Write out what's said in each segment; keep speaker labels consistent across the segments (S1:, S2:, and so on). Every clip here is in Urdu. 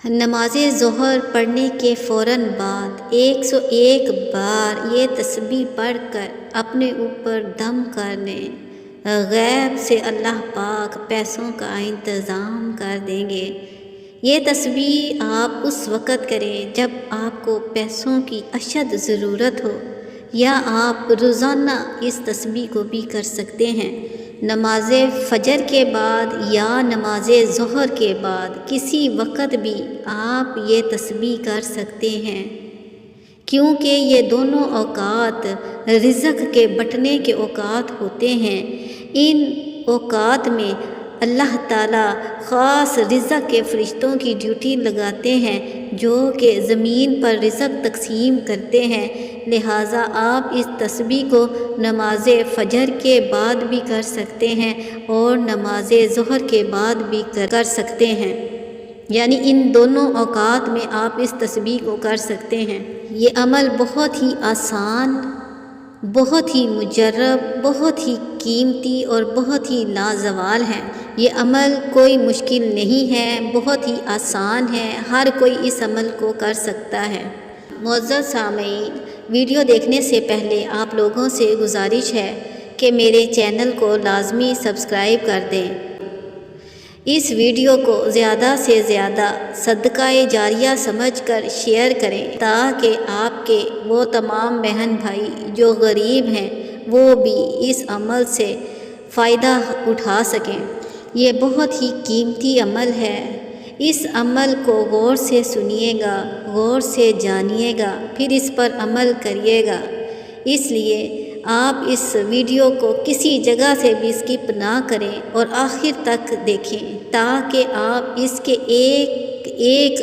S1: نماز ظہر پڑھنے کے فوراً بعد 101 بار یہ تسبیح پڑھ کر اپنے اوپر دم کر لیں۔ غیب سے اللہ پاک پیسوں کا انتظام کر دیں گے۔ یہ تسبیح آپ اس وقت کریں جب آپ کو پیسوں کی اشد ضرورت ہو، یا آپ روزانہ اس تسبیح کو بھی کر سکتے ہیں۔ نماز فجر کے بعد یا نماز ظہر کے بعد کسی وقت بھی آپ یہ تسبیح کر سکتے ہیں، کیونکہ یہ دونوں اوقات رزق کے بٹنے کے اوقات ہوتے ہیں۔ ان اوقات میں اللہ تعالیٰ خاص رزق کے فرشتوں کی ڈیوٹی لگاتے ہیں جو کہ زمین پر رزق تقسیم کرتے ہیں، لہٰذا آپ اس تسبیح کو نماز فجر کے بعد بھی کر سکتے ہیں اور نماز ظہر کے بعد بھی کر سکتے ہیں، یعنی ان دونوں اوقات میں آپ اس تسبیح کو کر سکتے ہیں۔ یہ عمل بہت ہی آسان، بہت ہی مجرب، بہت ہی قیمتی اور بہت ہی لازوال ہے۔ یہ عمل کوئی مشکل نہیں ہے، بہت ہی آسان ہے، ہر کوئی اس عمل کو کر سکتا ہے۔ معزز سامعین، ویڈیو دیکھنے سے پہلے آپ لوگوں سے گزارش ہے کہ میرے چینل کو لازمی سبسکرائب کر دیں۔ اس ویڈیو کو زیادہ سے زیادہ صدقہ جاریہ سمجھ کر شیئر کریں تاکہ آپ کے وہ تمام بہن بھائی جو غریب ہیں وہ بھی اس عمل سے فائدہ اٹھا سکیں۔ یہ بہت ہی قیمتی عمل ہے۔ اس عمل کو غور سے سنیے گا، غور سے جانیے گا، پھر اس پر عمل کریے گا۔ اس لیے آپ اس ویڈیو کو کسی جگہ سے بھی اسکپ نہ کریں اور آخر تک دیکھیں تاکہ آپ اس کے ایک ایک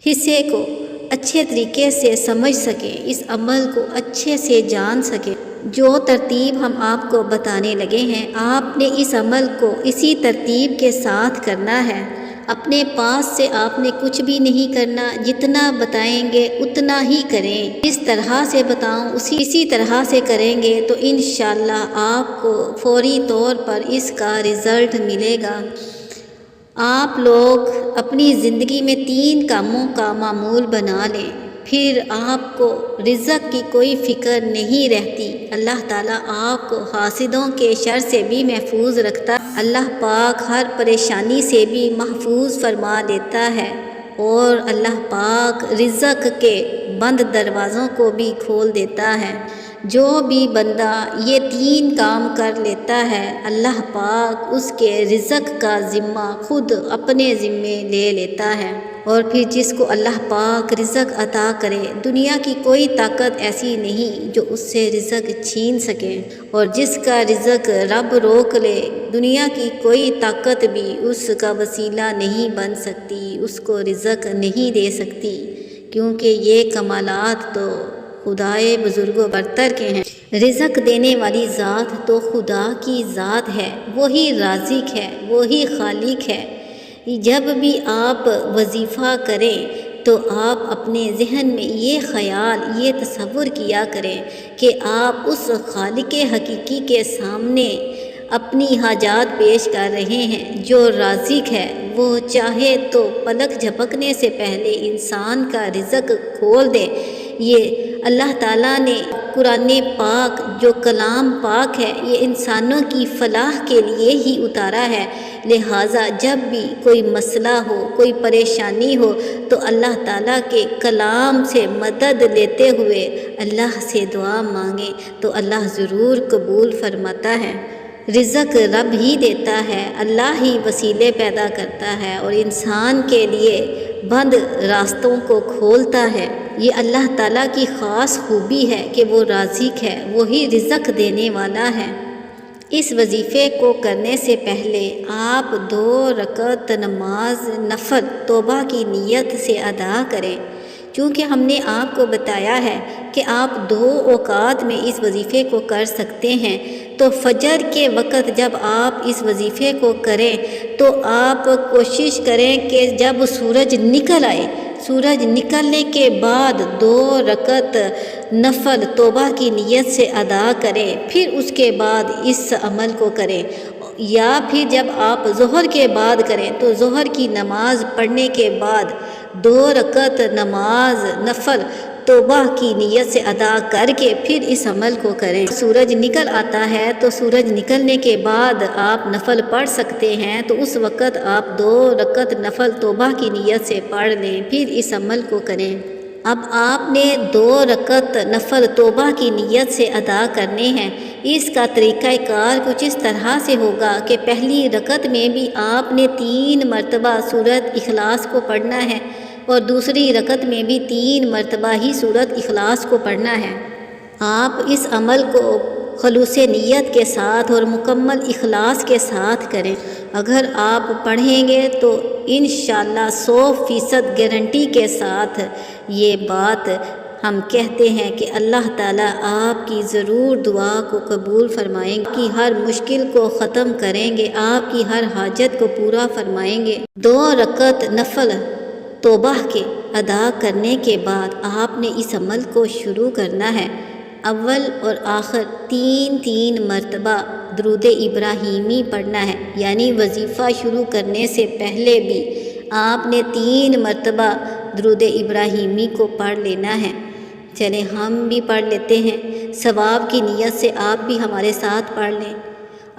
S1: حصے کو اچھے طریقے سے سمجھ سکیں، اس عمل کو اچھے سے جان سکیں۔ جو ترتیب ہم آپ کو بتانے لگے ہیں، آپ نے اس عمل کو اسی ترتیب کے ساتھ کرنا ہے۔ اپنے پاس سے آپ نے کچھ بھی نہیں کرنا، جتنا بتائیں گے اتنا ہی کریں۔ جس طرح سے بتاؤں اسی طرح سے کریں گے تو انشاءاللہ آپ کو فوری طور پر اس کا رزلٹ ملے گا۔ آپ لوگ اپنی زندگی میں 3 کاموں کا معمول بنا لیں، پھر آپ کو رزق کی کوئی فکر نہیں رہتی۔ اللہ تعالیٰ آپ کو حاسدوں کے شر سے بھی محفوظ رکھتا ہے، اللہ پاک ہر پریشانی سے بھی محفوظ فرما دیتا ہے، اور اللہ پاک رزق کے بند دروازوں کو بھی کھول دیتا ہے۔ جو بھی بندہ یہ 3 کام کر لیتا ہے، اللہ پاک اس کے رزق کا ذمہ خود اپنے ذمے لے لیتا ہے، اور پھر جس کو اللہ پاک رزق عطا کرے، دنیا کی کوئی طاقت ایسی نہیں جو اس سے رزق چھین سکے، اور جس کا رزق رب روک لے، دنیا کی کوئی طاقت بھی اس کا وسیلہ نہیں بن سکتی، اس کو رزق نہیں دے سکتی، کیونکہ یہ کمالات تو خدائے بزرگ و برتر کے ہیں۔ رزق دینے والی ذات تو خدا کی ذات ہے، وہی رازق ہے، وہی خالق ہے۔ جب بھی آپ وظیفہ کریں تو آپ اپنے ذہن میں یہ خیال، یہ تصور کیا کریں کہ آپ اس خالق حقیقی کے سامنے اپنی حاجات پیش کر رہے ہیں جو رازق ہے۔ وہ چاہے تو پلک جھپکنے سے پہلے انسان کا رزق کھول دے۔ یہ اللہ تعالیٰ نے قرآن پاک جو کلام پاک ہے، یہ انسانوں کی فلاح کے لیے ہی اتارا ہے، لہٰذا جب بھی کوئی مسئلہ ہو، کوئی پریشانی ہو تو اللہ تعالیٰ کے کلام سے مدد لیتے ہوئے اللہ سے دعا مانگیں تو اللہ ضرور قبول فرماتا ہے۔ رزق رب ہی دیتا ہے، اللہ ہی وسیلے پیدا کرتا ہے اور انسان کے لیے بند راستوں کو کھولتا ہے۔ یہ اللہ تعالیٰ کی خاص خوبی ہے کہ وہ رازق ہے، وہی رزق دینے والا ہے۔ اس وظیفے کو کرنے سے پہلے آپ 2 رکعت نماز نفل توبہ کی نیت سے ادا کریں، چونکہ ہم نے آپ کو بتایا ہے کہ آپ 2 اوقات میں اس وظیفے کو کر سکتے ہیں۔ تو فجر کے وقت جب آپ اس وظیفے کو کریں تو آپ کوشش کریں کہ جب سورج نکل آئے، سورج نکلنے کے بعد 2 رکعت نفل توبہ کی نیت سے ادا کریں، پھر اس کے بعد اس عمل کو کریں، یا پھر جب آپ ظہر کے بعد کریں تو ظہر کی نماز پڑھنے کے بعد 2 رکعت نماز نفل توبہ کی نیت سے ادا کر کے پھر اس عمل کو کریں۔ سورج نکل آتا ہے تو سورج نکلنے کے بعد آپ نفل پڑھ سکتے ہیں، تو اس وقت آپ 2 رکعت نفل توبہ کی نیت سے پڑھ لیں، پھر اس عمل کو کریں۔ اب آپ نے 2 رکعت نفل توبہ کی نیت سے ادا کرنے ہیں۔ اس کا طریقہ کار کچھ اس طرح سے ہوگا کہ پہلی رکعت میں بھی آپ نے 3 مرتبہ سورۃ اخلاص کو پڑھنا ہے اور دوسری رکعت میں بھی 3 مرتبہ ہی سورۃ اخلاص کو پڑھنا ہے۔ آپ اس عمل کو خلوص نیت کے ساتھ اور مکمل اخلاص کے ساتھ کریں۔ اگر آپ پڑھیں گے تو انشاءاللہ 100% گارنٹی کے ساتھ یہ بات ہم کہتے ہیں کہ اللہ تعالیٰ آپ کی ضرور دعا کو قبول فرمائیں گے، آپ کی ہر مشکل کو ختم کریں گے، آپ کی ہر حاجت کو پورا فرمائیں گے۔ 2 رکعت نفل توبہ کے ادا کرنے کے بعد آپ نے اس عمل کو شروع کرنا ہے۔ اول اور آخر 3 مرتبہ درود ابراہیمی پڑھنا ہے، یعنی وظیفہ شروع کرنے سے پہلے بھی آپ نے 3 مرتبہ درود ابراہیمی کو پڑھ لینا ہے۔ چلیں ہم بھی پڑھ لیتے ہیں، ثواب کی نیت سے آپ بھی ہمارے ساتھ پڑھ لیں۔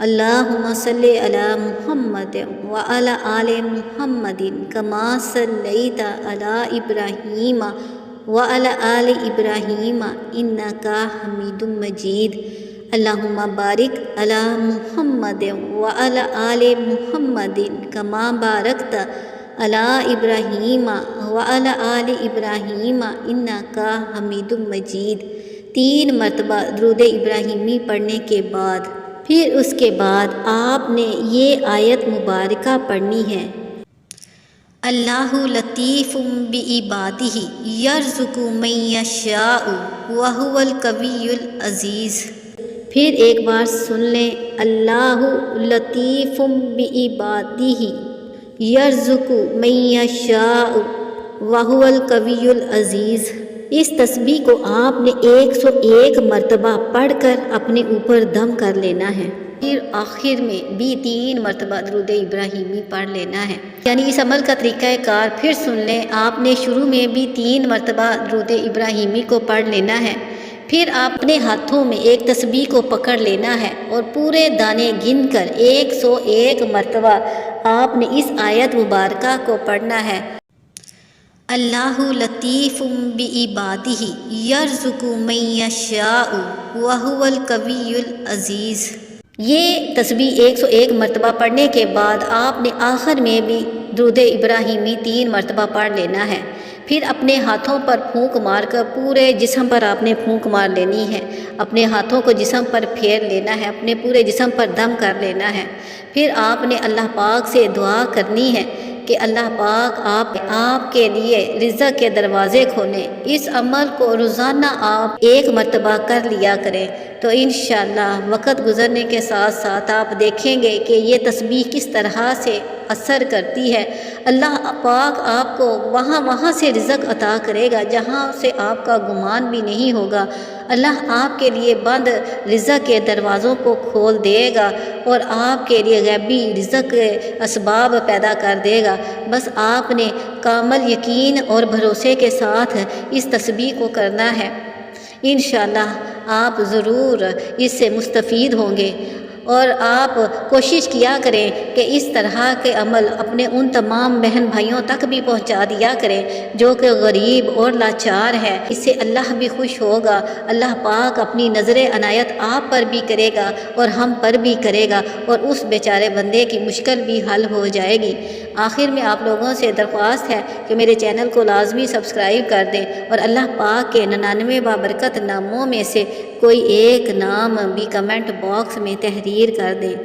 S1: اللہم صلی علی محمد وعلی آل محمد کما صلیت علی ابراہیم وعلی آل ابراہیم انک حمید مجید۔ اللہم بارک علی محمد وعلی آل محمد کما بارکت علی ابراہیم وعلی آل ابراہیم انک حمید مجید۔ 3 مرتبہ درود ابراہیمی پڑھنے کے بعد پھر اس کے بعد آپ نے یہ آیت مبارکہ پڑھنی ہے، اللہ لطیف بعبادہ یرزق من یشاء وہو القوی العزیز۔ پھر ایک بار سن لیں، اللہ لطیف بعبادہ یرزق من یشاء وہو القوی العزیز۔ اس تسبیح کو آپ نے 101 مرتبہ پڑھ کر اپنے اوپر دم کر لینا ہے، پھر آخر میں بھی 3 مرتبہ درود ابراہیمی پڑھ لینا ہے۔ یعنی اس عمل کا طریقہ کار پھر سن لیں، آپ نے شروع میں بھی 3 مرتبہ درود ابراہیمی کو پڑھ لینا ہے، پھر آپ اپنے ہاتھوں میں ایک تسبیح کو پکڑ لینا ہے اور پورے دانے گن کر 101 مرتبہ آپ نے اس آیت مبارکہ کو پڑھنا ہے، اللہ لطیف بعبادہ یرزق من یشاء وہو القوی العزیز۔ یہ تسبیح 101 مرتبہ پڑھنے کے بعد آپ نے آخر میں بھی درود ابراہیمی 3 مرتبہ پڑھ لینا ہے، پھر اپنے ہاتھوں پر پھونک مار کر پورے جسم پر آپ نے پھونک مار لینی ہے، اپنے ہاتھوں کو جسم پر پھیر لینا ہے، اپنے پورے جسم پر دم کر لینا ہے۔ پھر آپ نے اللہ پاک سے دعا کرنی ہے کہ اللہ پاک آپ کے لیے رزق کے دروازے کھولیں۔ اس عمل کو روزانہ آپ 1 مرتبہ کر لیا کریں، تو انشاءاللہ وقت گزرنے کے ساتھ ساتھ آپ دیکھیں گے کہ یہ تسبیح کس طرح سے اثر کرتی ہے۔ اللہ پاک آپ کو وہاں سے رزق عطا کرے گا جہاں سے آپ کا گمان بھی نہیں ہوگا۔ اللہ آپ کے لیے بند رزق کے دروازوں کو کھول دے گا اور آپ کے لیے غیبی رزق کے اسباب پیدا کر دے گا۔ بس آپ نے کامل یقین اور بھروسے کے ساتھ اس تسبیح کو کرنا ہے، انشاءاللہ آپ ضرور اس سے مستفید ہوں گے۔ اور آپ کوشش کیا کریں کہ اس طرح کے عمل اپنے ان تمام بہن بھائیوں تک بھی پہنچا دیا کریں جو کہ غریب اور لاچار ہے۔ اس سے اللہ بھی خوش ہوگا، اللہ پاک اپنی نظر عنایت آپ پر بھی کرے گا اور ہم پر بھی کرے گا، اور اس بیچارے بندے کی مشکل بھی حل ہو جائے گی۔ آخر میں آپ لوگوں سے درخواست ہے کہ میرے چینل کو لازمی سبسکرائب کر دیں اور اللہ پاک کے 99 بابرکت ناموں میں سے کوئی ایک نام بھی کمنٹ باکس میں تحریر کر دیں۔